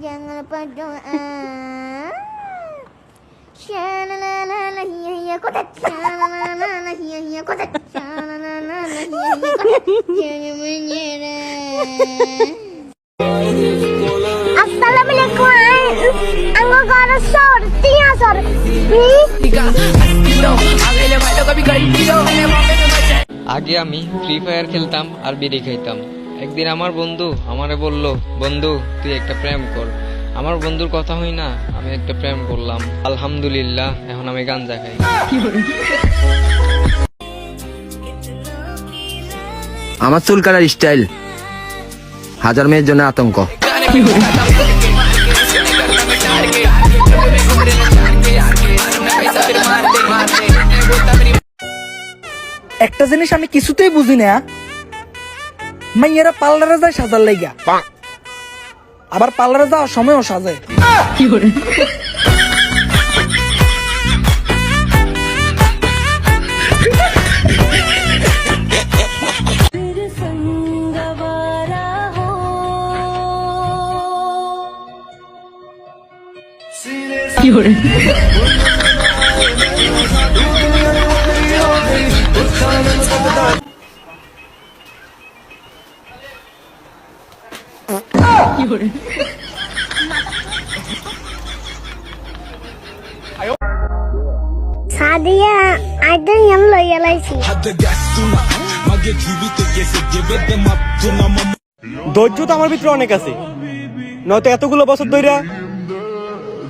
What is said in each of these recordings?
Jangan berdoa. Sha-la-la-la-la, hiya-hiya kotak. Sha-la-la-la-la, hiya-hiya kotak. Sha-la-la-la-la, hiya-hiya kotak. Jangan menyerah. Assalamualaikum. Anggo garo sor, tia sor. আগে আমি free fire খেলতাম আর বিড়ি খাইতাম। একদিন আমার বন্ধু আমারে বলল, বন্ধু তুই একটা প্রেম কর। আমার বন্ধুর কথা হই না, আমি একটা প্রেম করলাম। আলহামদুলিল্লাহ, এখন আমি গাঞ্জা খাই। আমার চুল কাটার স্টাইল হাজার মেয়ের জন্য আতঙ্ক। একটা জিনিস আমি কিছুতেই বুঝি না, মাইয়েরা পার্লারে যায় সাজার লাইগা, আবার পার্লারে যাওয়ার সময়ও সাজে। Sadia, ada yang loyalisi. ধৈর্য তো আমার ভিতরে অনেক আছে, নয়তো এতগুলো বছর ধরে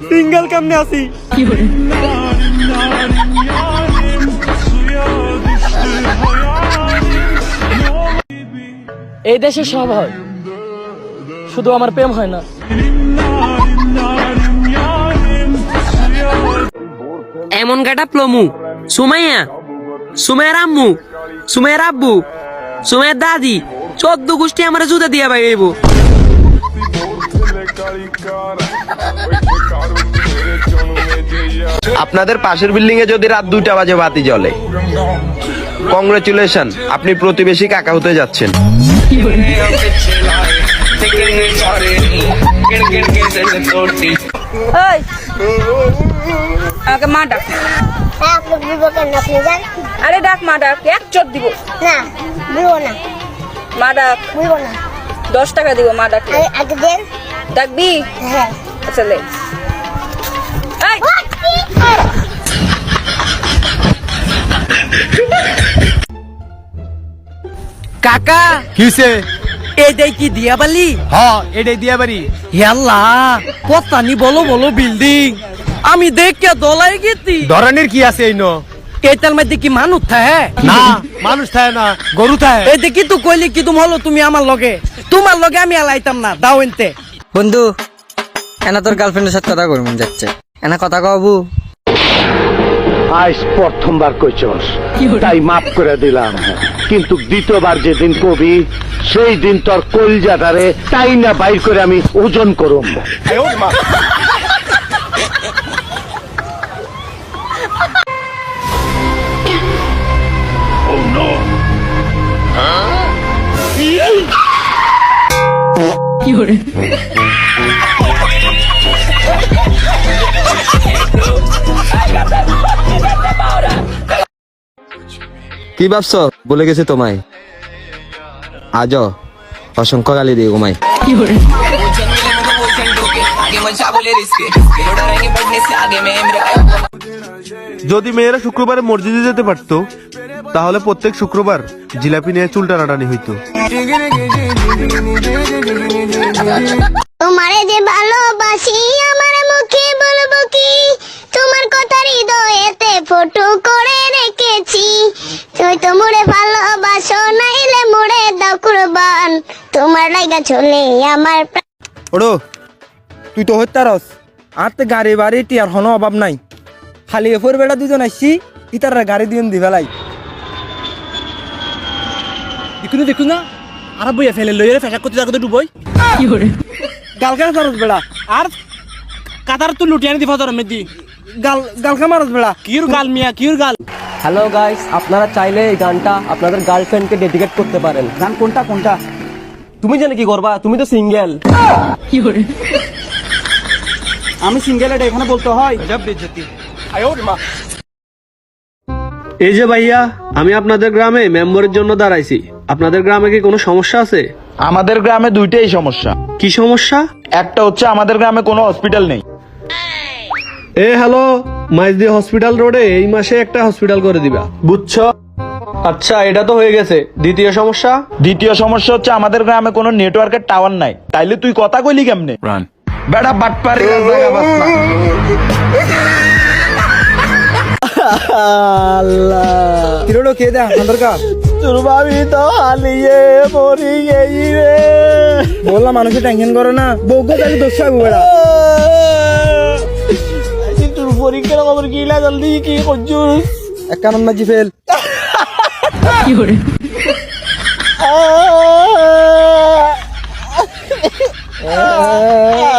সিঙ্গেল কেমনে আছি। এই দেশে সব হয়, শুধু আমার প্রেম হয় না। এমন গাটা প্লমু সুমাইয়া, সুমাইয়ার আম্মু, সুমাইয়ার আব্বু, সুমাইয়ার দাদি 14 গোষ্ঠী আমার জুতা দিয়া বাইব। আপনাদের পাশের বিল্ডিং এ যদি রাত 2টা বাজে বাতি জ্বলে, কংগ্রেচুলেশন, আপনি প্রতিবেশী কাকা হতে যাচ্ছেন। আমাকে মা ডাক। Aku bibo kan nak jalan? আরে ডাক, মা ডাক, এক চট দিব। Nah, bibo na, মা ডাক, bibo na. 10 টাকা দিব মা ডাকলে। Aku den. ডাকবি? Heh. আচ্ছা লে। এই কাকা, কিসে? এটাই কি দিয়া বালি? হ্যাঁ, এটাই দিয়া বাড়ি। ইয়াল্লা, পতানি বলো বলো বিল্ডিং, আমি দেখে দলাই গেছি। ধরনের কি আছে এই এটার মধ্যে কি মানুষ থাকে? না, মানুষ থাকে না, গরু থাকে। এই দেখি তো কইলি কি তুমি হলো, তুমি আমার লগে, তোমার লগে আমি আলাইতাম না, দাও এনতে। বন্ধু, এনা তোর গার্লফ্রেন্ডের সাথে কথা করবো যাচ্ছে, এনা কথা কবু। আজ প্রথমবার কইছস, তাই মাফ করে দিলাম, কিন্তু দ্বিতীয়বার যেদিন কবি সেই দিন তোর কলজাটারে তাই না বাইর করে আমি ওজন করুম। কি ভাবছ? বলে গেছে তোমায়, আজ অসংখ্য গালি দিয়ে ঘুমাই। যদি মেয়েরা শুক্রবারে মসজিদে যেতে পারতো, তাহলে প্রত্যেক শুক্রবার জিলাপি নিয়ে চুল টানাটানি হইতো। তোমারে যে ভালোবাসি, আমার মুখে বলবো কি, তোমার কথা হৃদয়েতে ফটো করে রেখেছি। তুই তো মোরে ভালোবাসো, নাইলে মোরে দাও কুরবান, তোমার লাগা চলে আমার প্রাণ। ওড়ো, তুই তো হইতারস, আর তো গাড়ি বাড়ি টিয়ার হনো অভাব নাই, খালি এফোর বেড়া দুজন আসছি, ইতার গাড়ি দিয়ে দি ফেলাই। দেখুন না, আর বইয়া ফেলে লইরে ফেসা করতে যাকে ডুবই গালকা মারস বেড়া, আর কাতার তো লুটিয়ানি দি ফজর মেদি গালকা মারস বেড়া, কিউর গাল মিয়া, কিউর গাল। হ্যালো গাইস, আপনারা চাইলে এই গানটা আপনাদের গার্লফ্রেন্ডকে ডেডিকেট করতে পারেন। গান কোনটা? তুমি জানে কি করবা, তুমি তো সিঙ্গেল। আমি সিঙ্গেল এটা এখানে বলতে হয়। এই যে ভাইয়া, আমি আপনাদের গ্রামে মেম্বারের জন্য দাঁড়াইছি। আপনাদের গ্রামে কি কোনো সমস্যা আছে? আমাদের গ্রামে দুইটাই সমস্যা। কি সমস্যা? একটা হচ্ছে আমাদের গ্রামে কোনো হসপিটাল নেই। হ্যালো, মাইজদি হসপিটাল রোডে এই মাসে একটা হসপিটাল করে দিবা, বুঝছো? আচ্ছা, এটা তো হয়ে গেছে। দ্বিতীয় সমস্যা? দ্বিতীয় সমস্যা হচ্ছে আমাদের গ্রামে কোনো নেটওয়ার্কের টাওয়ার নাই। তাইলে তুই কথা কইলি কেমনে? বেটা বাটপারি জায়গা বাসনা। কিরোলো কে দে আমাদের কা তোর ভাবি তো হালিয়ে মরি গেই রে। বললাম মানুষের টেনশন করে না, বউকে তাহলে দোষ হবে বেড়া। তোর পরীক্ষার খবর কি না, জলদি কি করছিস? এক কানন মাঝি ফেল। আ